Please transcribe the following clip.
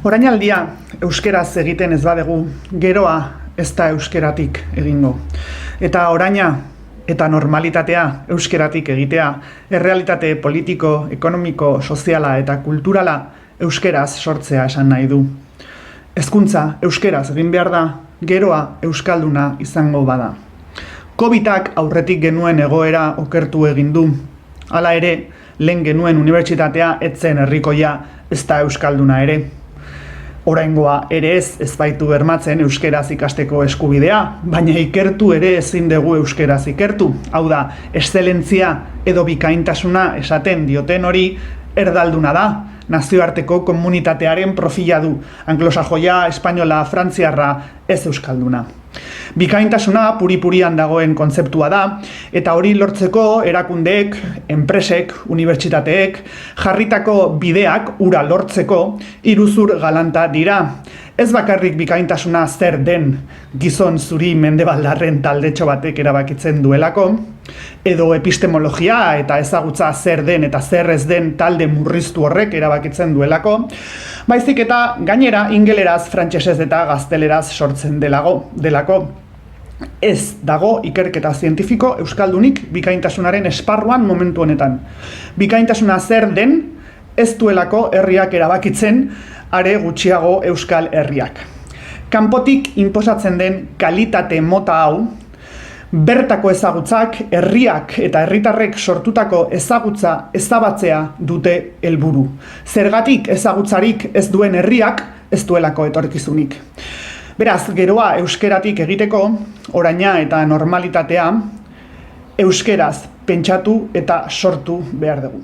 Orainaldia euskeraz egiten ez badegu, geroa ez da euskeratik egingo. Eta oraina eta normalitatea euskeratik egitea, errealitate politiko, ekonomiko, soziala eta kulturala euskeraz sortzea esan nahi du. Hezkuntza euskeraz egin behar da, geroa euskalduna izango bada. Covidak aurretik genuen egoera okertu egin du. Hala ere, lehen genuen unibertsitatea etzen herrikoia ez da euskalduna ere. Oraingoa ere ez baitu bermatzen euskeraz ikasteko eskubidea, baina ikertu ere ezin dugu euskeraz ikertu. Hau da, eszelentzia edo bikaintasuna esaten dioten hori erdalduna da, nazioarteko komunitatearen profila du, anglosajoia, espainola, frantziarra, ez euskalduna. Bikaintasuna puri-purian dagoen kontzeptua da, eta hori lortzeko erakundeek, enpresek, unibertsitateek, jarritako bideak ura lortzeko iruzur galanta dira. Ez bakarrik bikaintasuna zer den gizon zuri mendebaldarren taldetxo batek erabakitzen duelako, edo epistemologia eta ezagutza zer den eta zer ez den talde murriztu horrek erabakitzen duelako, baizik eta gainera ingeleraz, frantsesez eta gazteleraz sortzen delako. Ez dago ikerketa zientifiko euskaldunik bikaintasunaren esparruan momentu honetan. Bikaintasuna zer den ez duelako herriak erabakitzen, are gutxiago euskal herriak. Kanpotik inposatzen den kalitate mota hau, bertako ezagutzak, herriak eta herritarrek sortutako ezagutza ezabatzea dute helburu. Zergatik ezagutzarik ez duen herriak ez duelako etorkizunik. Beraz, geroa euskeratik egiteko, oraina eta normalitatea, euskeraz pentsatu eta sortu behar dugu.